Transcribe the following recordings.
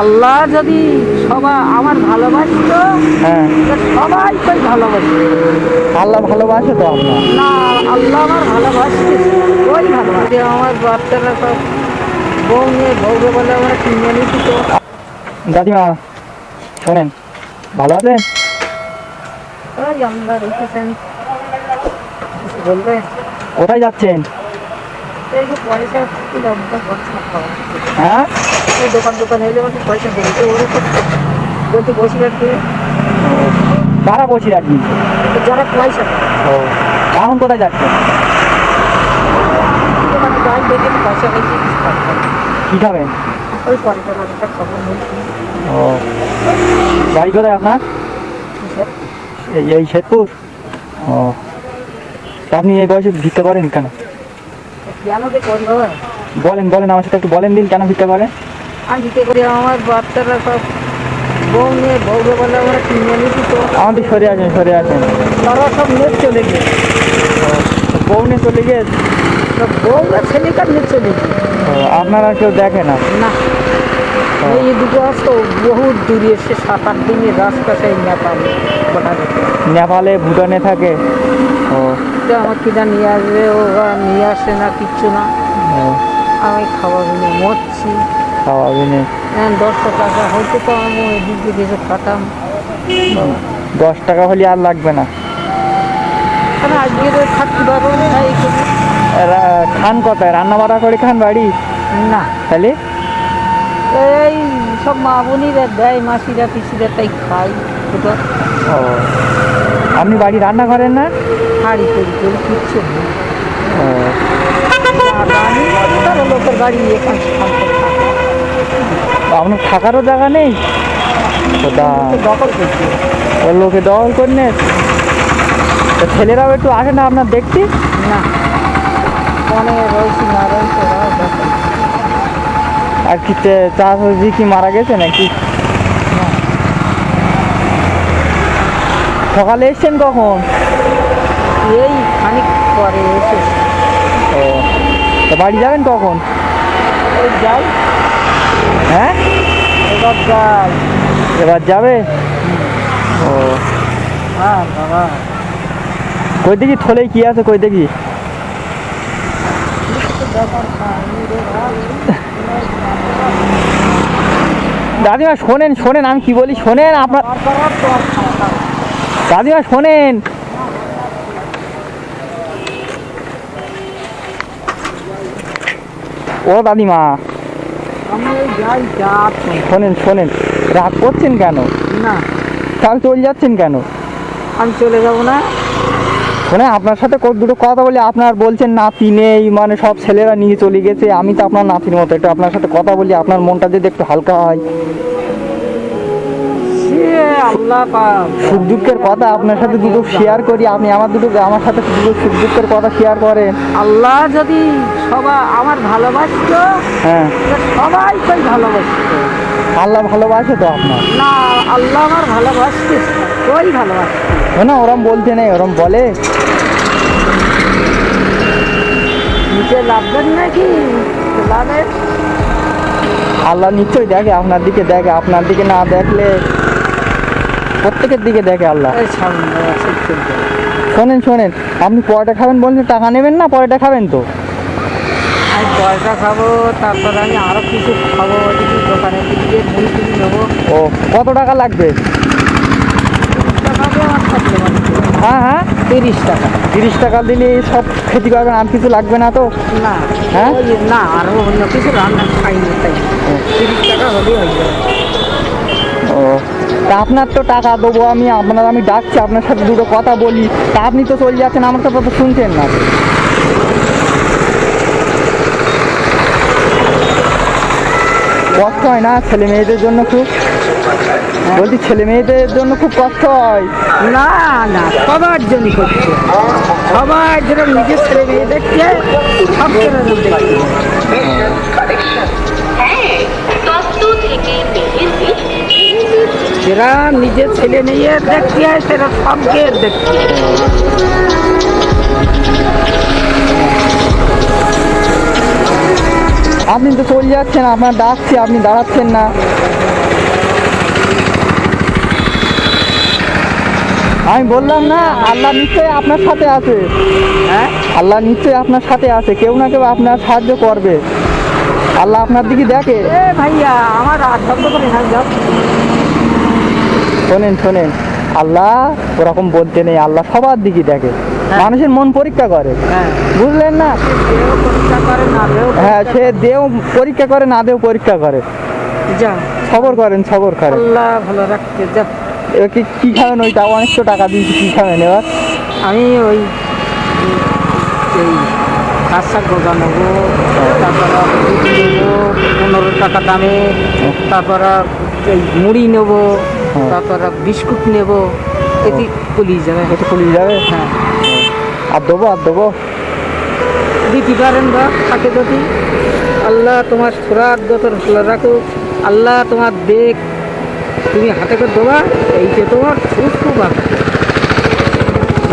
আল্লাহ যদি সবাই আমার ভালোবাসতো, হ্যাঁ, সবাই তাই ভালোবাসে। আল্লাহ ভালোবাসে তো আপনার? না, আল্লাহ আমার ভালোবাসতে, ওই ভালোবাসে। আমার বাচ্চারা সব বউ নিয়ে বউকে বলে আমরা কিনে নিচ্ছি। তো দাদিমা শোনেন, ভালো আছেন? ওই আমরা রেখেছেন, বলবে কোথায় যাচ্ছেন? এই যে পয়সা করছে না খাওয়া। হ্যাঁ, এই দোকান এলে আমাকে পয়সা বলছে, ওরা বলছে বসে রাখতে। কারা বসে রাখবি? যারা পয়সা ও, এখন কোথায় যাচ্ছেন? মানে গাছ দেখে পয়সা পেয়েছি, কি খাবেন? ওই পয়সা মানুষটা খবর বলছি। ও, বাড়ি কোথায় আপনার? এই শেরপুর? ও, তা আপনি এই বয়সে ভিক্ষা করেন কেন? কেন যে করবো? বলেন আমার সাথে একটু বলেন দিন, কেন ভিক্ষা করেন? আমি ভিক্ষা করি, আমার বাচ্চারা সব বউ নিয়ে বউকে বলে আমরা কিনে নিচ্ছি। তো আমাদের সরে আসেন। তারা সব নেট চলে গেছে, বউ নিয়ে চলে গেছে? সব বউরা ছেলেকার নেট চলে গেছে। আপনারা কেউ দেখে না? না, এই দুটো আসতো বহুত দূরে, এসে 7-8 দিনের রাস্তা, সেই নেপালে গোটা গেছে। নেপালে, ভুটানে থাকে? ও, তো আমার কিনা নিয়ে আসবে, ও নিয়ে আসে না, কিচ্ছু না। ও, আমি খাবার নিয়ে মরছি। খাওয়াবি না? 10 টাকা হয়তো, তো আমি ওই দিক দিয়ে কিছু খাতাম। 10 টাকা হলে আর লাগবে না? কারণ আজকে তো থাকতে পারবো না, তাই করি। খান কোথায়? রান্না বাড়া করে খান বাড়ি? না, তাহলে এই সব মা বোনিরা দেয়, মাসিরা পিসিরা, তাই খাই। ওটা ও, আপনি বাড়ি রান্না করেন না? হাড়ি করি কিচ্ছু নেই। ও, আর আমি তার লোকের বাড়ি এখানে আপনার থাকারও জায়গা নেই? দখল করছি। ওর লোকে দখল করে নেন? তা ছেলেরাও একটু আসে না আপনার দেখতে? না, অনেক রয়েছি না রয়েছে, ওরাও দখল। আর কি চাষি কি মারা গেছে নাকি? সকালে এসছেন কখন? এই খানিক পরে এসে ও, তা বাড়ি যাবেন কখন? ওই যাই, হ্যাঁ, এবার যাই। এবার যাবে? ও, হ্যাঁ বাবা, কই দেখি থলেই কি আছে, কই দেখি। দাদিমা শোনেন আমি কি বলি, শোনেন আপনার। দাদিমা শোনেন, ও দাদিমা আমি এই যাই, শোনেন, রাগ করছেন কেন? না তাহলে চলে যাচ্ছেন কেন? আমি চলে যাবো না। শোনেন, আপনার সাথে দুটো কথা বলি। আপনার বলছেন নাতি নেই, মানে সব ছেলেরা নিয়ে চলে গেছে। আমি তো আপনার নাতির মতো, একটু আপনার সাথে কথা বলি, আপনার মনটা যদি একটু হালকা হয়। আল্লাহ সুখ দুঃখের কথা আপনার সাথে দুটো শেয়ার করি, আপনি আমার সাথে দুটো সুখ দুঃখের কথা শেয়ার করেন। আল্লাহ যদি সবাই আমার ভালোবাসতো, হ্যাঁ, সবাই তাই ভালোবাসতো। আল্লাহ ভালোবাসে তো আপনার? না, আল্লাহ আমার ভালোবাসতে, ওই ভালোবাসতো না, ওরম বলছে না, ওরম বলে। নিচে লাভবেন নাকি? লাভের আল্লাহ নিশ্চয়ই দেখে, আপনার দিকে দেখে। আপনার দিকে না দেখলে প্রত্যেকের দিকে দেখে আল্লাহ। শোনেন, আপনি পরোটা খাবেন বলছেন, টাকা নেবেন না? পরোটা খাবেন তো? আমি পয়সা খাবো, তারপর আমি আরো কিছু খাবো, দোকানের দিক দিয়ে মুড়ি টুড়ি নেবো। ও, কত টাকা লাগবে? 30 টাকা আমার থাকলে মানে। হ্যাঁ, 30 টাকা। 30 টাকা দিলে সব খেতে পারবেন, আর কিছু লাগবে না তো? না, হ্যাঁ, না, আরো অন্য কিছু রান্না খাইনি, তাই 30 টাকা হলেই হয়ে যাবে। ও, তা আপনার তো টাকা দেবো আমি ডাকছি, আপনার সাথে দুটো কথা বলি। তা আপনি তো চলে যাচ্ছেন, আমার কথা তো শুনছেন না। কষ্ট হয় না ছেলে মেয়েদের জন্য খুব? বলছি ছেলে মেয়েদের জন্য খুব কষ্ট হয়। না, সবার জন্য করছে, সবার জন্য নিজের ছেলে মেয়ে দেখছে, সব ছেলে দেখছে। যারা নিজের ছেলে মেয়ে দেখতে হয়, সেটা সবকে দেখছে। আপনি তো চলে যাচ্ছেন, আপনার ডাকছি আপনি দাঁড়াচ্ছেন না। আমি বললাম না, আল্লাহ নিশ্চয়ই আপনার সাথে আছে। হ্যাঁ আল্লাহ নিশ্চয়ই আপনার সাথে আছে, কেউ না কেউ আপনার সাহায্য করবে। আল্লাহ আপনার দিকে দেখে। এ ভাইয়া আমার শব্দ করে না যাও। শোনেন শোনেন, আল্লাহ ওরকম বলতে নেই, আল্লাহ সবার দিকে দেখে, হ্যাঁ। মানুষের মন পরীক্ষা করে, হ্যাঁ বুঝলেন না? দেও পরীক্ষা করে না দেও হ্যাঁ, সে দেও পরীক্ষা করে না দেও পরীক্ষা করে। যা সবর করেন, সবর করেন। আল্লাহ ভালো রাখতে যা। এবার কি খাবেন? ওইটা অনেক তো টাকা দিয়েছি, কি খাবেন এবার? আমি ওই এই কাঁচ শাক গোজা নেবো, তারপরে দুধ নেবো 15 টাকা দামে, তারপরে এই মুড়ি নেবো, হ্যাঁ। তারপরে বিস্কুট নেবো, এটি পুলিশ যাবে। একটু পুলিশ যাবে। হ্যাঁ আর দেবো, আর দেবো। দিতে পারেন বা থাকে যদি। আল্লাহ তোমার সুরাত যতর ভালো রাখুক, আল্লাহ তোমার দেখ, তুমি হাতে করে দেবা, এইটা তোমার সুস্থ বাবা,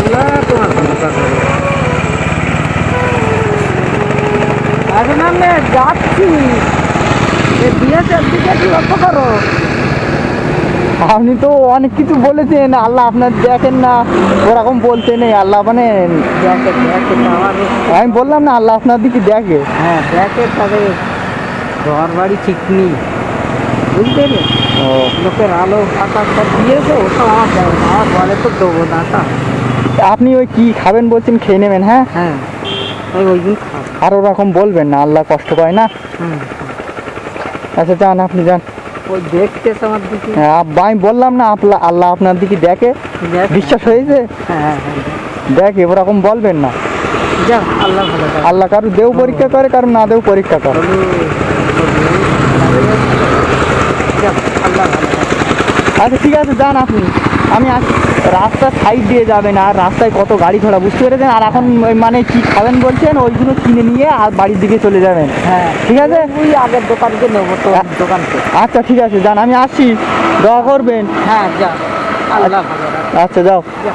আল্লাহ তোমার ভালো রাখবে। এখন আমি যাচ্ছি, বিয়েটার দিকে একটু লক্ষ্য করো। আপনি তো অনেক কিছু বলেছেন, আল্লাহ আপনার দেখেন না, ওরকম বলতে নেই। আল্লাহ মানে দেখে দেখে আমার, আমি বললাম না, আল্লাহ আপনার দিকে দেখে। হ্যাঁ দেখে, তবে ঘর বাড়ি ঠিক নেই, বুঝতে পেরে ও, লোকের আলো আকাশ সব দিয়েছে, ওসব আমার দেয় না, আমার বলে তো দেবো না তা। আপনি ওই কি খাবেন বলছেন, খেয়ে নেবেন। হ্যাঁ, হ্যাঁ ওই দিন খাবো। আর ওরকম বলবেন না, আল্লাহ কষ্ট পায় না। হুম আচ্ছা যান, আপনি যান। ওই দেখতেছে আমার দিকে। হ্যাঁ, আমি বললাম না, আল্লাহ আপনার দিকে দেখে। দেখ। বিশ্বাস হয়েছে? হ্যাঁ হ্যাঁ হ্যাঁ দেখে, ওরকম বলবেন না। যা, আল্লাহ ভালো রাখে। আল্লাহ কারো দেও পরীক্ষা করে, কারো না দেও পরীক্ষা করে। যা, আল্লাহ ভালো রাখে। আচ্ছা ঠিক আছে, যান আপনি। আমি আসি। রাস্তার সাইড দিয়ে যাবেন, আর রাস্তায় কত গাড়ি ঘোড়া, বুঝতে পেরেছেন? আর এখন ওই মানে কি খাবেন বলছেন, ওইগুলো কিনে নিয়ে আর বাড়ির দিকে চলে যাবেন। হ্যাঁ ঠিক আছে? ওই আগের দোকানকে নেবো তো, দোকানকে। আচ্ছা ঠিক আছে, যান, আমি আসি। দোয়া করবেন। হ্যাঁ যা, আল্লাহ ভালো রাখে। আচ্ছা যাও। যা।